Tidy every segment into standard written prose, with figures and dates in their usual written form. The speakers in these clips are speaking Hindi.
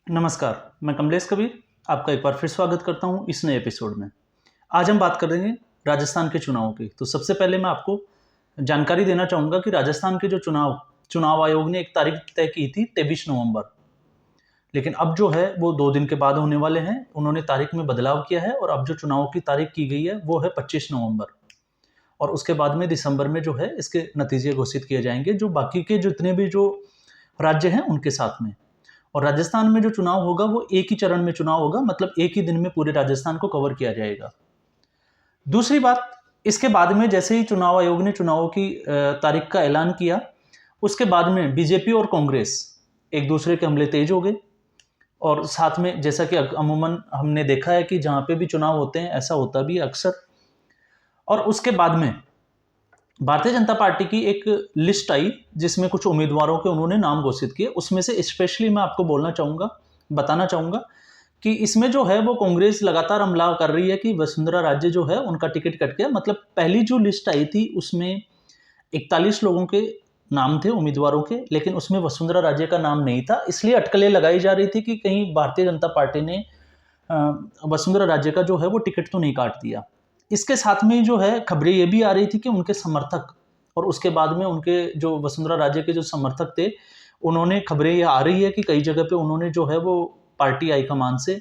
नमस्कार, मैं कमलेश कबीर आपका एक बार फिर स्वागत करता हूं इस नए एपिसोड में। आज हम बात करेंगे राजस्थान के चुनावों की। तो सबसे पहले मैं आपको जानकारी देना चाहूँगा कि राजस्थान के जो चुनाव आयोग ने एक तारीख तय की थी 23 नवंबर। लेकिन अब जो है वो 2 दिन के बाद होने वाले हैं। उन्होंने तारीख में बदलाव किया है और अब जो चुनाव की तारीख की गई है वो है 25 नवंबर। और उसके बाद में दिसंबर में जो है इसके नतीजे घोषित किए जाएंगे, जो बाकी के जितने भी जो राज्य हैं उनके साथ में। और राजस्थान में जो चुनाव होगा वो एक ही चरण में चुनाव होगा, मतलब एक ही दिन में पूरे राजस्थान को कवर किया जाएगा। दूसरी बात, इसके बाद में जैसे ही चुनाव आयोग ने चुनावों की तारीख का ऐलान किया, उसके बाद में बीजेपी और कांग्रेस एक दूसरे के हमले तेज हो गए। और साथ में जैसा कि अमूमन हमने देखा है कि जहाँ पे भी चुनाव होते हैं ऐसा होता भी है अक्सर। और उसके बाद में भारतीय जनता पार्टी की एक लिस्ट आई जिसमें कुछ उम्मीदवारों के उन्होंने नाम घोषित किए। उसमें से स्पेशली मैं आपको बताना चाहूँगा कि इसमें जो है वो कांग्रेस लगातार हमला कर रही है कि वसुंधरा राजे जो है उनका टिकट कट गया। मतलब पहली जो लिस्ट आई थी उसमें 41 लोगों के नाम थे उम्मीदवारों के, लेकिन उसमें वसुंधरा राजे का नाम नहीं था। इसलिए अटकलें लगाई जा रही थी कि कहीं भारतीय जनता पार्टी ने वसुंधरा राजे का जो है वो टिकट तो नहीं काट दिया। इसके साथ में जो है खबरें ये भी आ रही थी कि उनके समर्थक और उसके बाद में उनके जो वसुंधरा राजे के जो समर्थक थे, उन्होंने खबरें ये आ रही है कि कई जगह पे उन्होंने जो है वो पार्टी हाईकमान से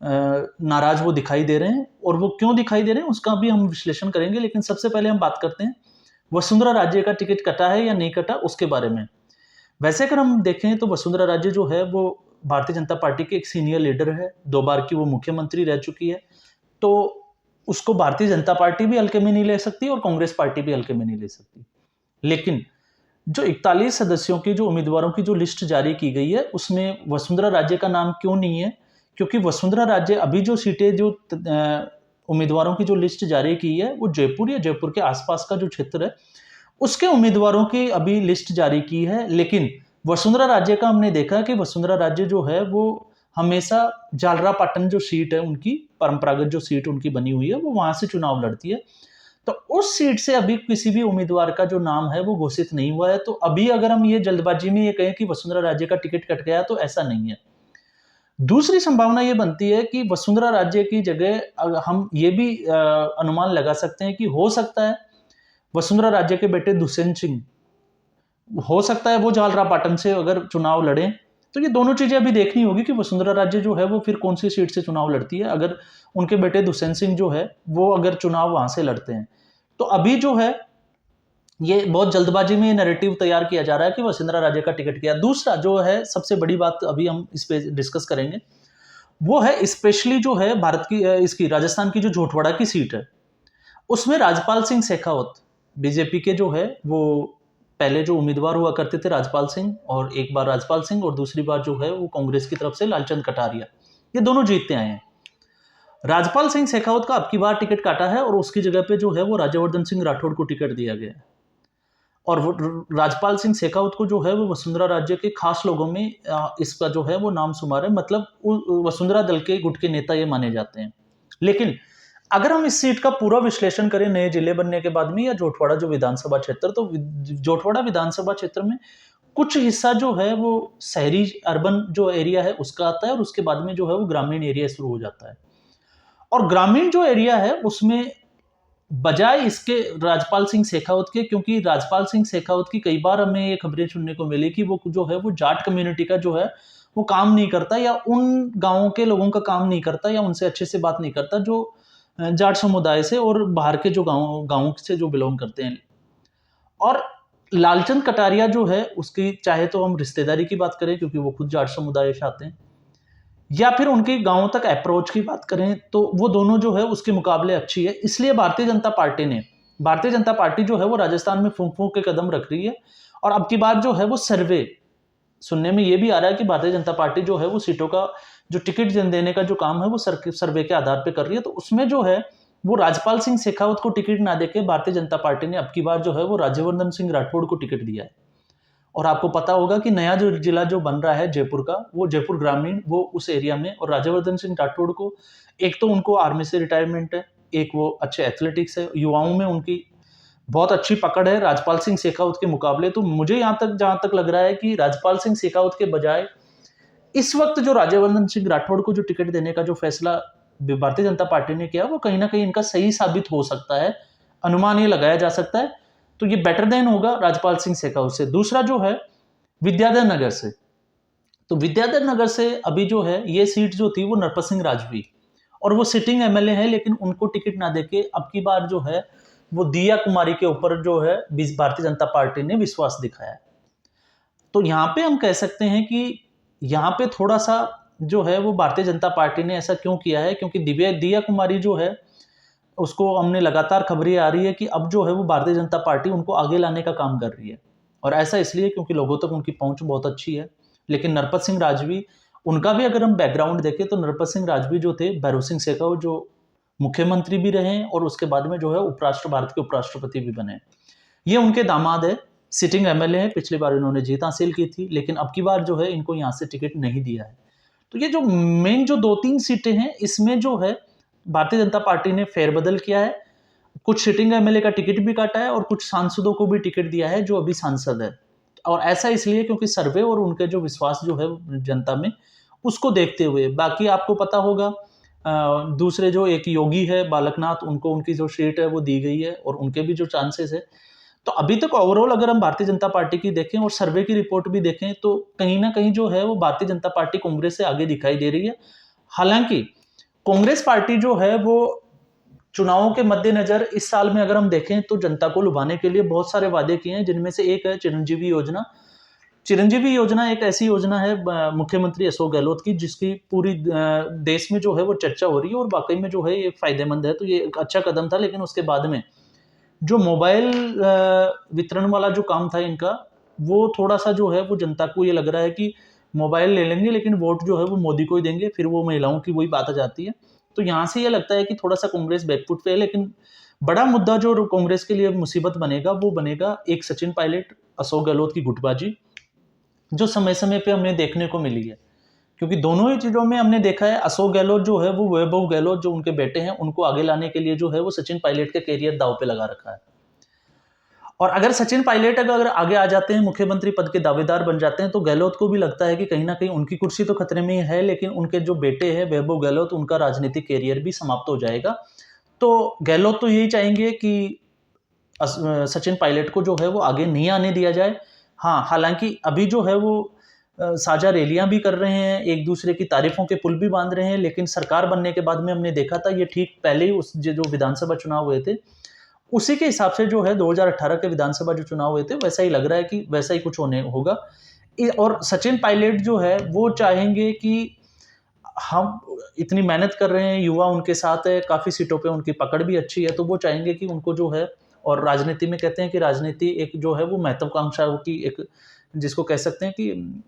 नाराज वो दिखाई दे रहे हैं। और वो क्यों दिखाई दे रहे हैं उसका भी हम विश्लेषण करेंगे, लेकिन सबसे पहले हम बात करते हैं वसुंधरा राजे का टिकट कटा है या नहीं कटा उसके बारे में। वैसे अगर हम देखें तो वसुंधरा राजे जो है वो भारतीय जनता पार्टी के एक सीनियर लीडर है, 2 बार की वो मुख्यमंत्री रह चुकी है। तो उसको भारतीय जनता पार्टी भी हल्के में नहीं ले सकती और कांग्रेस पार्टी भी हल्के में नहीं ले सकती। लेकिन जो 41 सदस्यों की जो उम्मीदवारों की जो लिस्ट जारी की गई है उसमें वसुंधरा राजे का नाम क्यों नहीं है? क्योंकि वसुंधरा राजे अभी जो सीटें जो उम्मीदवारों की जो लिस्ट जारी की है वो जयपुर या जयपुर के आसपास का जो क्षेत्र है उसके उम्मीदवारों की अभी लिस्ट जारी की है। लेकिन वसुंधरा राजे का हमने देखा कि वसुंधरा राजे जो है वो हमेशा झालरापाटन जो सीट है उनकी परंपरागत जो सीट उनकी बनी हुई है वो वहां से चुनाव लड़ती है। तो उस सीट से अभी किसी भी उम्मीदवार का जो नाम है वो घोषित नहीं हुआ है। तो अभी अगर हम ये जल्दबाजी में ये कहें कि वसुंधरा राजे का टिकट कट गया तो ऐसा नहीं है। दूसरी संभावना ये बनती है कि वसुंधरा राजे की जगह हम ये भी अनुमान लगा सकते हैं कि हो सकता है वसुंधरा राजे के बेटे दुष्यंत सिंह, हो सकता है वो झालरापाटन से अगर चुनाव लड़े। तो ये दोनों चीजें अभी देखनी होगी कि वसुंधरा राजे जो है वो फिर कौन सी सीट से चुनाव लड़ती है। अगर उनके बेटे दुष्यंत सिंह जो है वो अगर चुनाव वहां से लड़ते हैं तो अभी जो है ये बहुत जल्दबाजी में नैरेटिव तैयार किया जा रहा है कि वसुंधरा राजे का टिकट गया। दूसरा जो है सबसे बड़ी बात अभी हम इस पे डिस्कस करेंगे वो है स्पेशली जो है भारत की इसकी राजस्थान की जो झोटवाड़ा की सीट है उसमें राजपाल सिंह शेखावत बीजेपी के जो है वो पहले जो उम्मीदवार हुआ करते थे राजपाल सिंह, और एक बार राजपाल सिंह और दूसरी बार जो है वो कांग्रेस की तरफ से लालचंद कटारिया, ये दोनों जीतते आए हैं। राजपाल सिंह शेखावत का अब की बार टिकट काटा है और उसकी जगह पे जो है वो राज्यवर्धन सिंह राठौड़ को टिकट दिया गया है। और वो राजपाल सिंह शेखावत को जो है वो वसुंधरा राज्य के खास लोगों में इसका जो है वो नाम शुमार है, मतलब वसुंधरा दल के गुट के नेता ये माने जाते हैं। लेकिन अगर हम इस सीट का पूरा विश्लेषण करें नए जिले बनने के बाद में या जोटवाड़ा जो विधानसभा क्षेत्र, तो जोटवाड़ा विधानसभा क्षेत्र में कुछ हिस्सा जो है वो शहरी अर्बन जो एरिया है उसका आता है और उसके बाद में जो है वो ग्रामीण एरिया शुरू हो जाता है। और ग्रामीण जो एरिया है उसमें बजाय इसके राजपाल सिंह शेखावत के, क्योंकि राजपाल सिंह शेखावत की कई बार हमें ये खबरें सुनने को मिली कि वो जो है वो जाट कम्युनिटी का जो है वो काम नहीं करता या उन गांवों के लोगों का काम नहीं करता या उनसे अच्छे से बात नहीं करता जो जाट समुदाय से और बाहर के जो गांव से जो बिलोंग करते हैं। और लालचंद कटारिया जो है उसकी चाहे तो हम रिश्तेदारी की बात करें क्योंकि वो खुद जाट समुदाय से आते हैं, या फिर उनके गांवों तक अप्रोच की बात करें तो वो दोनों जो है उसके मुकाबले अच्छी है। इसलिए भारतीय जनता पार्टी जो है वो राजस्थान में फूंक फूंक के कदम रख रही है। और अब की बार जो है वो सर्वे सुनने में ये भी आ रहा है कि भारतीय जनता पार्टी जो है वो सीटों का जो टिकट देने का जो काम है वो सर्वे के आधार पर कर रही है। तो उसमें जो है वो राजपाल सिंह शेखावत को टिकट ना देके भारतीय जनता पार्टी ने अब की बार जो है वो राज्यवर्धन सिंह राठौड़ को टिकट दिया है। और आपको पता होगा कि नया जो जिला जो बन रहा है जयपुर का, वो जयपुर ग्रामीण, वो उस एरिया में, और राज्यवर्धन सिंह राठौड़ को एक तो उनको आर्मी से रिटायरमेंट है, एक वो अच्छे एथलेटिक्स है, युवाओं में उनकी बहुत अच्छी पकड़ है राजपाल सिंह शेखावत के मुकाबले। तो मुझे यहाँ तक जहां तक लग रहा है कि राजपाल सिंह शेखावत के बजाय इस वक्त जो राज्यवर्धन सिंह राठौड़ को जो टिकट देने का जो फैसला भारतीय जनता पार्टी ने किया, वो कहीं ना कहीं इनका सही साबित हो सकता है, अनुमान ये लगाया जा सकता है। तो ये बेटर देन होगा राजपाल सिंह शेखावत से। दूसरा जो है विद्याधर नगर से, तो विद्याधर नगर से अभी जो है ये सीट जो थी वो नरपत सिंह राजवी, और वो सिटिंग एमएलए है, लेकिन उनको टिकट ना देके अब की बार जो है वो दिया कुमारी के ऊपर जो है भारतीय जनता पार्टी ने विश्वास दिखाया है। तो यहाँ पे हम कह सकते हैं कि यहाँ पे थोड़ा सा जो है वो भारतीय जनता पार्टी ने ऐसा क्यों किया है, क्योंकि दिया कुमारी जो है उसको हमने लगातार खबरें आ रही है कि अब जो है वो भारतीय जनता पार्टी उनको आगे लाने का काम कर रही है, और ऐसा इसलिए क्योंकि लोगों तक उनकी पहुंच बहुत अच्छी है। लेकिन नरपत सिंह राजवी, उनका भी अगर हम बैकग्राउंड देखें तो नरपत सिंह राजवी जो थे भैरों सिंह शेखावत जो मुख्यमंत्री भी रहे और उसके बाद में जो है भारत के उपराष्ट्रपति भी बने, ये उनके दामाद है, सिटिंग एमएलए है। पिछली बार इन्होंने जीत हासिल की थी, लेकिन अब की बार जो है इनको यहाँ से टिकट नहीं दिया है। तो ये जो मेन जो 2-3 सीटें हैं, इसमें जो है भारतीय जनता पार्टी ने फेरबदल किया है। कुछ सिटिंग एमएलए का टिकट भी काटा है और कुछ सांसदों को भी टिकट दिया है जो अभी सांसद है, और ऐसा इसलिए क्योंकि सर्वे और उनके जो विश्वास जो है जनता में, उसको देखते हुए। बाकी आपको पता होगा दूसरे जो एक योगी है बालकनाथ, उनको उनकी जो सीट है वो दी गई है और उनके भी जो चांसेस है। तो अभी तक ओवरऑल अगर हम भारतीय जनता पार्टी की देखें और सर्वे की रिपोर्ट भी देखें तो कहीं ना कहीं जो है वो भारतीय जनता पार्टी कांग्रेस से आगे दिखाई दे रही है। हालांकि कांग्रेस पार्टी जो है वो चुनावों के मद्देनजर इस साल में अगर हम देखें तो जनता को लुभाने के लिए बहुत सारे वादे किए हैं, जिनमें से एक है चिरंजीवी योजना। चिरंजीवी योजना एक ऐसी योजना है मुख्यमंत्री अशोक गहलोत की, जिसकी पूरी देश में जो है वो चर्चा हो रही है और वाकई में जो है ये फायदेमंद है। तो ये एक अच्छा कदम था, लेकिन उसके बाद में जो मोबाइल वितरण वाला जो काम था इनका, वो थोड़ा सा जो है वो जनता को ये लग रहा है कि मोबाइल ले लेंगे लेकिन वोट जो है वो मोदी को ही देंगे, फिर वो महिलाओं की वही बात आ जाती है। तो यहाँ से ये लगता है कि थोड़ा सा कांग्रेस बैकफुट पे है। लेकिन बड़ा मुद्दा जो कांग्रेस के लिए मुसीबत बनेगा वो बनेगा एक सचिन पायलट अशोक गहलोत की गुटबाजी, जो समय समय पे हमें देखने को मिली है। क्योंकि दोनों ही चीजों में हमने देखा है अशोक गहलोत जो है वो वैभव गहलोत जो उनके बेटे हैं उनको आगे लाने के लिए जो है वो सचिन पायलट के कैरियर दांव पे लगा रखा है। और अगर सचिन पायलट अगर आगे आ जाते हैं, मुख्यमंत्री पद के दावेदार बन जाते हैं, तो गहलोत को भी लगता है कि कहीं ना कहीं उनकी कुर्सी तो खतरे में ही है, लेकिन उनके जो बेटे हैं वैभव गहलोत, उनका राजनीतिक कैरियर भी समाप्त हो जाएगा। तो गहलोत तो यही चाहेंगे कि सचिन पायलट को जो है वो आगे नहीं आने दिया जाए। हाँ, हालांकि अभी जो है वो साझा रैलियां भी कर रहे हैं, एक दूसरे की तारीफों के पुल भी बांध रहे हैं, लेकिन सरकार बनने के बाद में हमने देखा था ये ठीक पहले ही उस जो विधानसभा चुनाव हुए थे उसी के हिसाब से जो है 2018 के विधानसभा जो चुनाव हुए थे वैसा ही लग रहा है कि वैसा ही कुछ होने होगा। और सचिन पायलट जो है वो चाहेंगे कि हम इतनी मेहनत कर रहे हैं, युवा उनके साथ है, काफ़ी सीटों पे उनकी पकड़ भी अच्छी है, तो वो चाहेंगे कि उनको जो है, और राजनीति में कहते हैं कि राजनीति एक जो है वो महत्वाकांक्षा की एक, जिसको कह सकते हैं कि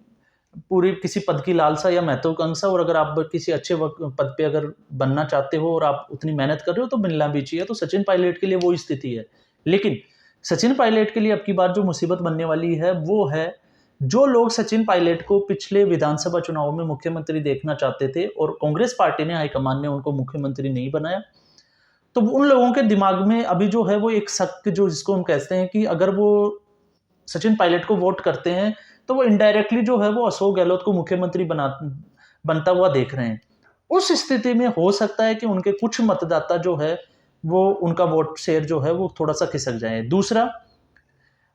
पूरी किसी पद की लालसा या महत्वाकांक्षा, और अगर आप किसी अच्छे पद पे अगर बनना चाहते हो और आप उतनी मेहनत कर रहे हो तो मिलना भी चाहिए। तो सचिन पायलट के लिए वो स्थिति है। लेकिन सचिन पायलट के लिए अब की बार जो मुसीबत बनने वाली है वो है, जो लोग सचिन पायलट को पिछले विधानसभा चुनाव में मुख्यमंत्री देखना चाहते थे और कांग्रेस पार्टी ने, हाईकमान ने उनको मुख्यमंत्री नहीं बनाया, तो उन लोगों के दिमाग में अभी जो है वो एक शक, जो जिसको हम कहते हैं कि अगर वो सचिन पायलट को वोट करते हैं तो वो इनडायरेक्टली जो है वो अशोक गहलोत को मुख्यमंत्री बनता हुआ देख रहे हैं। उस स्थिति में हो सकता है कि उनके कुछ मतदाता जो है वो उनका वोट शेयर जो है वो थोड़ा सा खिसक जाए। दूसरा,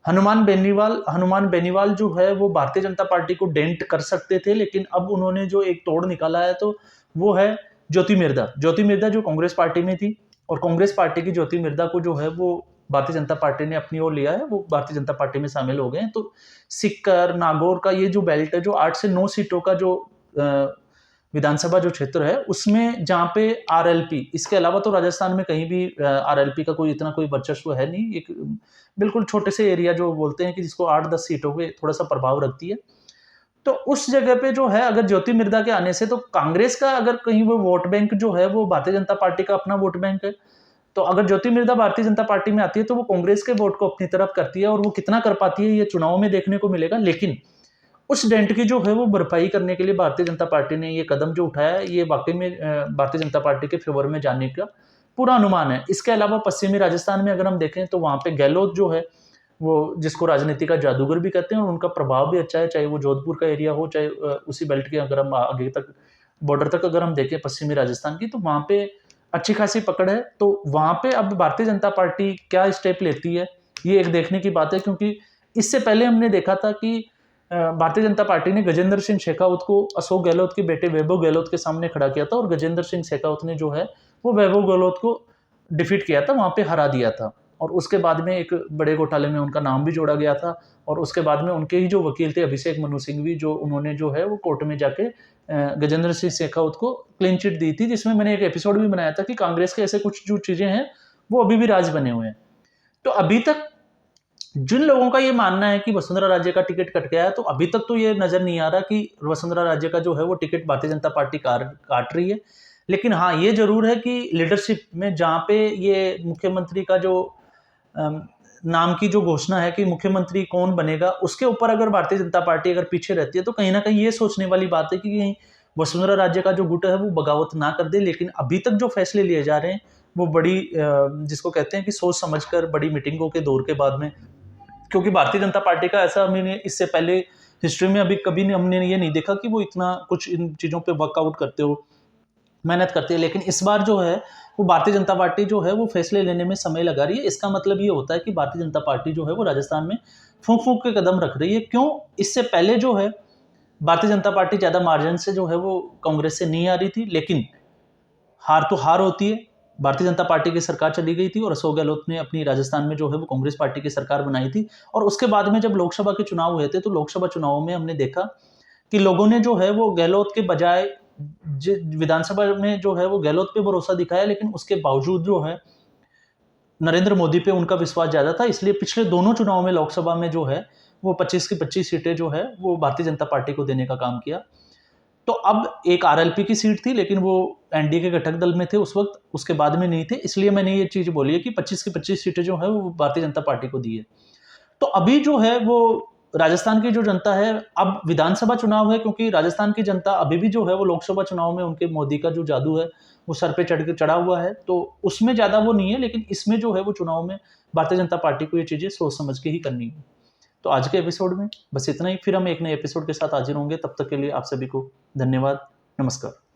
हनुमान बेनीवाल जो है वो भारतीय जनता पार्टी को डेंट कर सकते थे, लेकिन अब उन्होंने जो एक तोड़ निकाला है तो वो है ज्योति मिर्धा जो कांग्रेस पार्टी में थी, और कांग्रेस पार्टी की ज्योति मिर्धा को जो है वो भारतीय जनता पार्टी ने अपनी ओर लिया है, वो भारतीय जनता पार्टी में शामिल हो गए हैं। तो सिक्कर नागौर का ये जो बेल्ट है, जो 8 से 9 सीटों का जो विधानसभा जो क्षेत्र है, उसमें जहाँ पे आरएलपी, इसके अलावा तो राजस्थान में कहीं भी आरएलपी का कोई इतना कोई वर्चस्व है नहीं, एक बिल्कुल छोटे से एरिया जो बोलते हैं कि जिसको 8-10 सीटों पे थोड़ा सा प्रभाव रखती है। तो उस जगह पे जो है अगर ज्योति मिर्धा के आने से, तो कांग्रेस का अगर कहीं वो वोट बैंक जो है वो भारतीय जनता पार्टी का अपना वोट बैंक है, तो अगर ज्योति मिर्धा भारतीय जनता पार्टी में आती है तो वो कांग्रेस के वोट को अपनी तरफ करती है, और वो कितना कर पाती है ये चुनाव में देखने को मिलेगा। लेकिन उस डेंट की जो है वो भरपाई करने के लिए भारतीय जनता पार्टी ने ये कदम जो उठाया है, ये वाकई में भारतीय जनता पार्टी के फेवर में जाने का पूरा अनुमान है। इसके अलावा पश्चिमी राजस्थान में अगर हम देखें तो वहां पे गहलोत जो है वो जिसको राजनीति का जादूगर भी कहते हैं, और उनका प्रभाव भी अच्छा है, चाहे वो जोधपुर का एरिया हो, चाहे उसी बेल्ट के अगर हम आगे तक बॉर्डर तक अगर हम देखें पश्चिमी राजस्थान की, तो वहाँ पे अच्छी खासी पकड़ है। तो वहाँ पे अब भारतीय जनता पार्टी क्या स्टेप लेती है, ये एक देखने की बात है, क्योंकि इससे पहले हमने देखा था कि भारतीय जनता पार्टी ने गजेंद्र सिंह शेखावत को अशोक गहलोत के बेटे वैभव गहलोत के सामने खड़ा किया था, और गजेंद्र सिंह शेखावत ने जो है वो वैभव गहलोत को डिफीट किया था, वहाँ पे हरा दिया था। और उसके बाद में एक बड़े घोटाले में उनका नाम भी जोड़ा गया था, और उसके बाद में उनके ही जो वकील थे अभिषेक मनु सिंघवी, जो उन्होंने जो है वो कोर्ट में जाके गजेंद्र सिंह शेखावत को क्लीन चिट दी थी, जिसमें मैंने एक एपिसोड भी बनाया था कि कांग्रेस के ऐसे कुछ जो चीजें हैं वो अभी भी राज बने हुए हैं। तो अभी तक जिन लोगों का ये मानना है कि वसुंधरा राज्य का टिकट कट गया है, तो अभी तक तो ये नजर नहीं आ रहा कि वसुंधरा राज्य का जो है वो टिकट भारतीय जनता पार्टी काट रही है। लेकिन हाँ, ये जरूर है कि लीडरशिप में जहाँ पे ये मुख्यमंत्री का जो नाम की जो घोषणा है कि मुख्यमंत्री कौन बनेगा, उसके ऊपर अगर भारतीय जनता पार्टी अगर पीछे रहती है, तो कहीं ना कहीं ये सोचने वाली बात है कि कहीं वसुंधरा राज्य का जो गुट है वो बगावत ना कर दे। लेकिन अभी तक जो फैसले लिए जा रहे हैं वो बड़ी जिसको कहते हैं कि सोच समझकर, बड़ी मीटिंगों के दौर के बाद में, क्योंकि भारतीय जनता पार्टी का ऐसा हमने इससे पहले हिस्ट्री में अभी कभी हमने ये नहीं देखा कि वो इतना कुछ इन चीज़ों पे वर्कआउट करते हो, मेहनत करती है। लेकिन इस बार जो है वो भारतीय जनता पार्टी जो है वो फैसले लेने में समय लगा रही है। इसका मतलब ये होता है कि भारतीय जनता पार्टी जो है वो राजस्थान में फूंक फूंक के कदम रख रही है। क्यों? इससे पहले जो है भारतीय जनता पार्टी ज़्यादा मार्जिन से जो है वो कांग्रेस से नहीं आ रही थी, लेकिन हार तो हार होती है। भारतीय जनता पार्टी की सरकार चली गई थी और अशोक गहलोत ने अपनी राजस्थान में जो है वो कांग्रेस पार्टी की सरकार बनाई थी। और उसके बाद में जब लोकसभा के चुनाव हुए थे, तो लोकसभा चुनावों में हमने देखा कि लोगों ने जो है वो गहलोत के बजाय विधानसभा में जो है वो गहलोत पे भरोसा दिखाया, लेकिन उसके बावजूद जो है नरेंद्र मोदी पे उनका विश्वास ज्यादा था। इसलिए पिछले दोनों चुनाव में लोकसभा में जो है वो 25 की 25 सीटें जो है वो भारतीय जनता पार्टी को देने का काम किया। तो अब एक आरएलपी की सीट थी, लेकिन वो एनडीए के घटक दल में थे उस वक्त, उसके बाद में नहीं थे। इसलिए मैंने ये चीज बोली है कि 25 की 25 सीटें जो है वो भारतीय जनता पार्टी को दी है। तो अभी जो है वो राजस्थान की जो जनता है, अब विधानसभा चुनाव है, क्योंकि राजस्थान की जनता अभी भी जो है वो लोकसभा चुनाव में उनके मोदी का जो जादू है वो सर पे चढ़ा हुआ है, तो उसमें ज्यादा वो नहीं है। लेकिन इसमें जो है वो चुनाव में भारतीय जनता पार्टी को ये चीजें सोच समझ के ही करनी है। तो आज के एपिसोड में बस इतना ही। फिर हम एक नए एपिसोड के साथ हाजिर होंगे। तब तक के लिए आप सभी को धन्यवाद। नमस्कार।